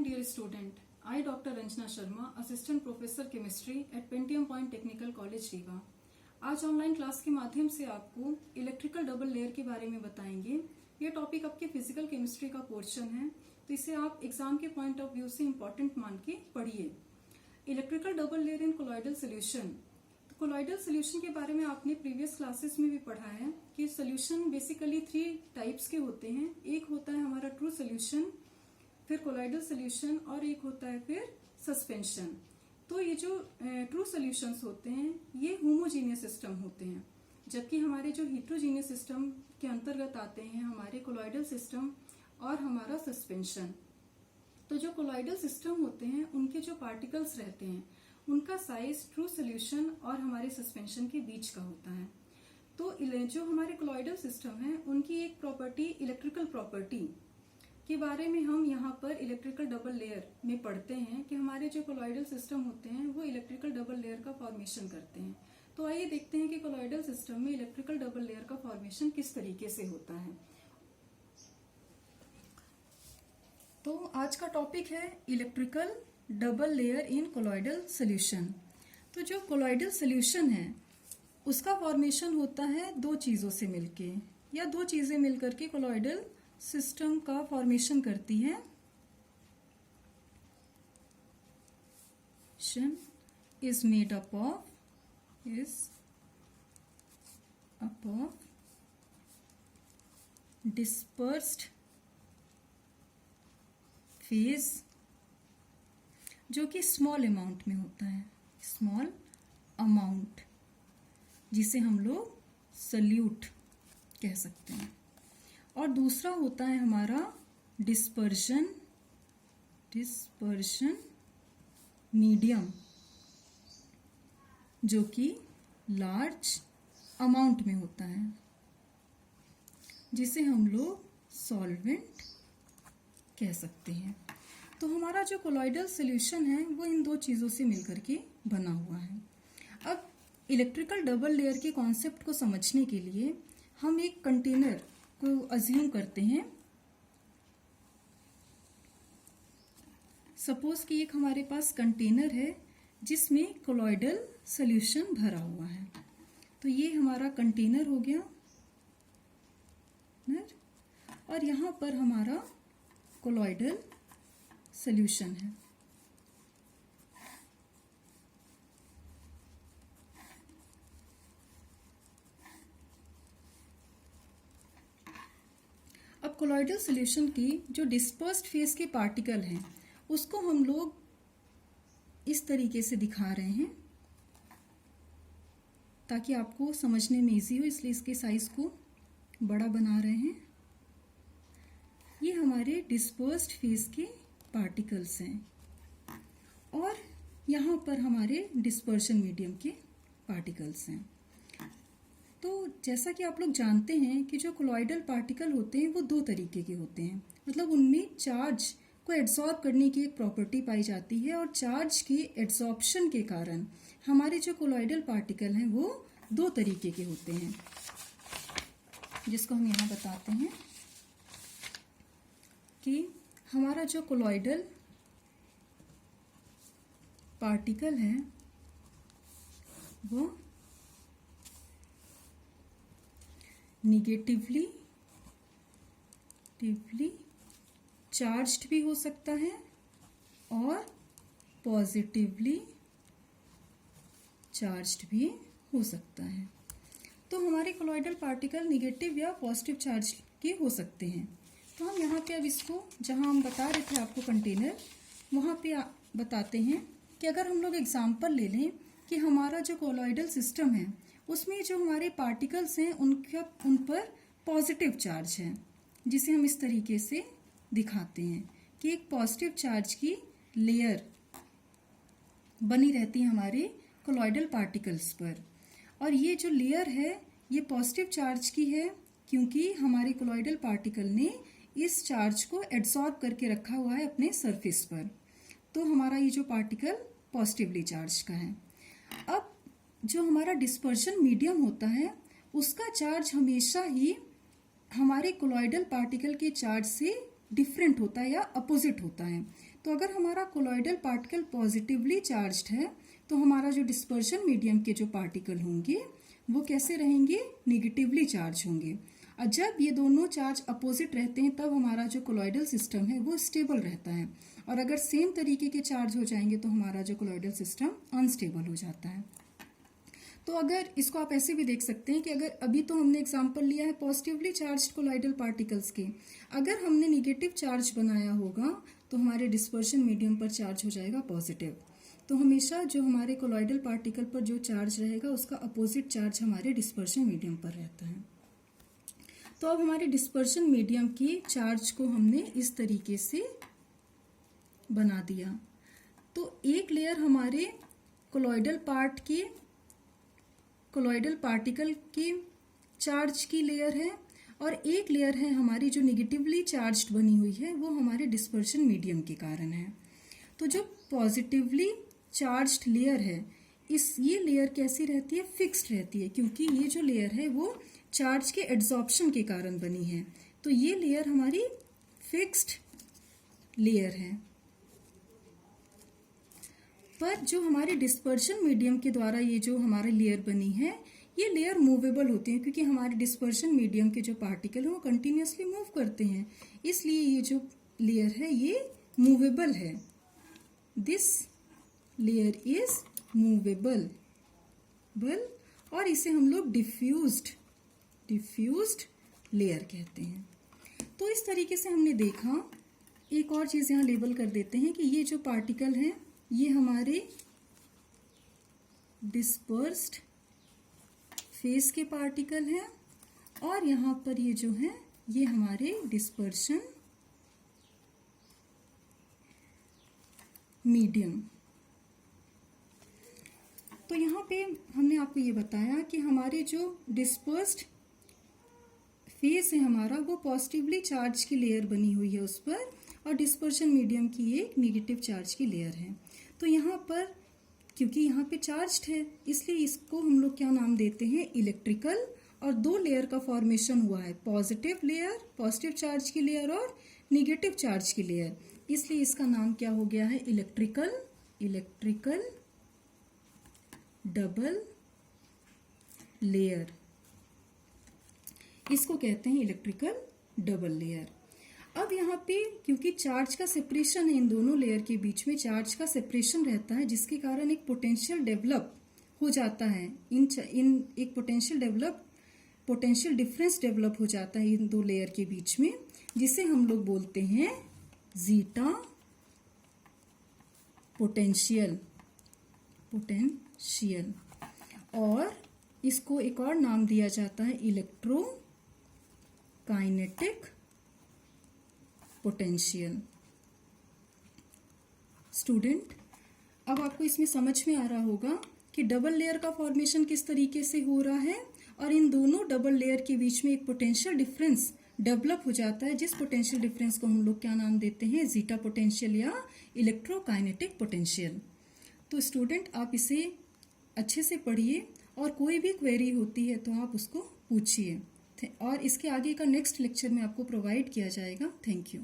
dear student. I, Dr. Ranjana Sharma, Assistant Professor Chemistry at Pentium Point Technical College, Rewa. आज online class के माध्यम से आपको electrical double layer के बारे में बताएंगे। ये टॉपिक आपके फिजिकल केमिस्ट्री का पोर्शन है, तो इसे आप एग्जाम के पॉइंट ऑफ व्यू से इम्पोर्टेंट मान के पढ़िए। Electrical double layer in colloidal solution. तो कोलॉइडल सोल्यूशन के बारे में आपने प्रीवियस क्लासेस में भी पढ़ा है कि सोल्यूशन बेसिकली 3 टाइप्स के होते हैं। एक होता है हमारा ट्रू सोल्यूशन, फिर कोलॉइडल सोल्यूशन और एक होता है फिर सस्पेंशन। तो ये जो ट्रू सोल्यूशंस होते हैं ये होमोजीनियस सिस्टम होते हैं, जबकि हमारे जो हेट्रोजीनियस सिस्टम के अंतर्गत आते हैं हमारे कोलॉइडल सिस्टम और हमारा सस्पेंशन। तो जो कोलॉइडल सिस्टम होते हैं उनके जो पार्टिकल्स रहते हैं उनका साइज ट्रू सोल्यूशन और हमारे सस्पेंशन के बीच का होता है। तो जो हमारे कोलॉइडल सिस्टम है उनकी एक प्रॉपर्टी इलेक्ट्रिकल प्रॉपर्टी के बारे में हम यहाँ पर इलेक्ट्रिकल डबल लेयर में पढ़ते हैं कि हमारे जो कोलॉइडल सिस्टम होते हैं वो इलेक्ट्रिकल डबल लेयर का फॉर्मेशन करते हैं। तो आइए देखते हैं कि कोलॉइडल सिस्टम में इलेक्ट्रिकल डबल लेयर का फॉर्मेशन किस तरीके से होता है। तो आज का टॉपिक है electrical double layer in colloidal solution. तो जो कोलॉइडल सोल्यूशन है उसका फॉर्मेशन होता है 2 चीजों से मिलके, या 2 चीजें मिलकर के कोलॉइडल सिस्टम का फॉर्मेशन करती है। Is made up of dispersed phase, जो कि स्मॉल अमाउंट में होता है, स्मॉल अमाउंट, जिसे हम लोग सल्यूट कह सकते हैं। और दूसरा होता है हमारा डिस्पर्शन मीडियम, जो कि लार्ज अमाउंट में होता है, जिसे हम लोग सॉल्वेंट कह सकते हैं। तो हमारा जो कोलॉइडल सॉल्यूशन है वो इन 2 चीजों से मिलकर के बना हुआ है। अब इलेक्ट्रिकल डबल लेयर के कॉन्सेप्ट को समझने के लिए हम एक कंटेनर को अज्यूम करते हैं। सपोज कि एक हमारे पास कंटेनर है जिसमें कोलॉइडल सॉल्यूशन भरा हुआ है। तो ये हमारा कंटेनर हो गया और यहां पर हमारा कोलॉइडल सॉल्यूशन है। अब कोलॉइडल सॉल्यूशन की जो डिस्पर्स्ड फेज के पार्टिकल हैं उसको हम लोग इस तरीके से दिखा रहे हैं ताकि आपको समझने में इजी हो, इसलिए इसके साइज को बड़ा बना रहे हैं। ये हमारे डिस्पर्स्ड फेज के पार्टिकल्स हैं और यहाँ पर हमारे डिस्पर्शन मीडियम के पार्टिकल्स हैं। तो जैसा कि आप लोग जानते हैं कि जो कोलॉइडल पार्टिकल होते हैं वो 2 तरीके के होते हैं, मतलब उनमें चार्ज को एड्सॉर्ब करने की एक प्रॉपर्टी पाई जाती है और चार्ज की एड्सॉर्प्शन के कारण हमारे जो कोलॉइडल पार्टिकल हैं वो 2 तरीके के होते हैं, जिसको हम यहाँ बताते हैं कि हमारा जो कोलॉइडल पार्टिकल है वो निगेटिवली चार्ज्ड भी हो सकता है और पॉजिटिवली चार्ज्ड भी हो सकता है। तो हमारे कोलॉइडल पार्टिकल निगेटिव या पॉजिटिव चार्ज के हो सकते हैं। तो हम यहाँ पे अब इसको, जहाँ हम बता रहे थे आपको कंटेनर, वहाँ पे बताते हैं कि अगर हम लोग एग्जाम्पल ले लें कि हमारा जो कोलॉइडल सिस्टम है उसमें जो हमारे पार्टिकल्स हैं उन पर पॉजिटिव चार्ज है, जिसे हम इस तरीके से दिखाते हैं कि एक पॉजिटिव चार्ज की लेयर बनी रहती है हमारे कोलॉइडल पार्टिकल्स पर। और ये जो लेयर है ये पॉजिटिव चार्ज की है क्योंकि हमारे कोलॉइडल पार्टिकल ने इस चार्ज को एब्सॉर्ब करके रखा हुआ है अपने सरफेस पर। तो हमारा ये जो पार्टिकल पॉजिटिवली चार्ज का है। अब जो हमारा डिस्पर्शन मीडियम होता है उसका चार्ज हमेशा ही हमारे कोलॉइडल पार्टिकल के चार्ज से डिफरेंट होता है या अपोजिट होता है। तो अगर हमारा कोलॉइडल पार्टिकल पॉजिटिवली चार्ज्ड है तो हमारा जो डिस्पर्शन मीडियम के जो पार्टिकल होंगे वो कैसे रहेंगे, नेगेटिवली चार्ज होंगे। और जब ये दोनों चार्ज अपोजिट रहते हैं तब हमारा जो कोलॉइडल सिस्टम है वो स्टेबल रहता है, और अगर सेम तरीके के चार्ज हो जाएंगे तो हमारा जो कोलॉइडल सिस्टम अनस्टेबल हो जाता है। तो अगर इसको आप ऐसे भी देख सकते हैं कि अगर अभी तो हमने एग्जांपल लिया है पॉजिटिवली चार्ज्ड कोलॉइडल पार्टिकल्स के, अगर हमने नेगेटिव चार्ज बनाया होगा तो हमारे डिस्पर्शन मीडियम पर चार्ज हो जाएगा पॉजिटिव। तो हमेशा जो हमारे कोलॉइडल पार्टिकल पर जो चार्ज रहेगा उसका अपोजिट चार्ज हमारे डिस्पर्शन मीडियम पर रहता है। तो अब हमारे डिस्पर्शन मीडियम की चार्ज को हमने इस तरीके से बना दिया। तो एक लेयर हमारे कोलॉइडल पार्टिकल की चार्ज की लेयर है, और एक लेयर है हमारी जो नेगेटिवली चार्ज्ड बनी हुई है, वो हमारे डिस्पर्शन मीडियम के कारण है। तो जो पॉजिटिवली चार्ज्ड लेयर है ये लेयर कैसी रहती है, फिक्स्ड रहती है, क्योंकि ये जो लेयर है वो चार्ज के एड्सॉर्प्शन के कारण बनी है। तो ये लेयर हमारी फिक्स्ड लेयर है। पर जो हमारे डिस्पर्शन मीडियम के द्वारा ये जो हमारी लेयर बनी है ये लेयर मूवेबल होती है, क्योंकि हमारे डिस्पर्शन मीडियम के जो पार्टिकल है वो कंटिन्यूसली मूव करते हैं, इसलिए ये जो लेयर है ये मूवेबल है। दिस लेयर इज मूवेबल और इसे हम लोग डिफ्यूज्ड लेयर कहते हैं। तो इस तरीके से हमने देखा। एक और चीज यहाँ लेबल कर देते हैं कि ये जो पार्टिकल है ये हमारे डिस्पर्स्ड फेस के पार्टिकल हैं, और यहाँ पर ये जो है ये हमारे डिस्पर्शन मीडियम। तो यहाँ पे हमने आपको ये बताया कि हमारे जो डिस्पर्स्ड फेस है हमारा वो पॉजिटिवली चार्ज की लेयर बनी हुई है उस पर, और डिस्पर्शन मीडियम की एक नेगेटिव चार्ज की लेयर है। तो यहाँ पर क्योंकि यहाँ पे चार्ज्ड है इसलिए इसको हम लोग क्या नाम देते हैं, इलेक्ट्रिकल। और दो लेयर का फॉर्मेशन हुआ है, पॉजिटिव लेयर, पॉजिटिव चार्ज की लेयर, और नेगेटिव चार्ज की लेयर, इसलिए इसका नाम क्या हो गया है, इलेक्ट्रिकल डबल लेयर। इसको कहते हैं इलेक्ट्रिकल डबल लेयर। अब यहाँ पे क्योंकि चार्ज का सेपरेशन है, इन दोनों लेयर के बीच में चार्ज का सेपरेशन रहता है, जिसके कारण एक पोटेंशियल डेवलप हो जाता है। इन एक पोटेंशियल डिफरेंस डेवलप हो जाता है इन दो लेयर के बीच में, जिसे हम लोग बोलते हैं जीटा पोटेंशियल। और इसको एक और नाम दिया जाता है इलेक्ट्रोकाइनेटिक पोटेंशियल। स्टूडेंट, अब आपको इसमें समझ में आ रहा होगा कि डबल लेयर का फॉर्मेशन किस तरीके से हो रहा है, और इन दोनों डबल लेयर के बीच में एक पोटेंशियल डिफरेंस डेवलप हो जाता है, जिस पोटेंशियल डिफरेंस को हम लोग क्या नाम देते हैं, जीटा पोटेंशियल या इलेक्ट्रोकाइनेटिक पोटेंशियल। तो स्टूडेंट, आप इसे अच्छे से पढ़िए, और कोई भी क्वेरी होती है तो आप उसको पूछिए, और इसके आगे का नेक्स्ट लेक्चर में आपको प्रोवाइड किया जाएगा। Thank you.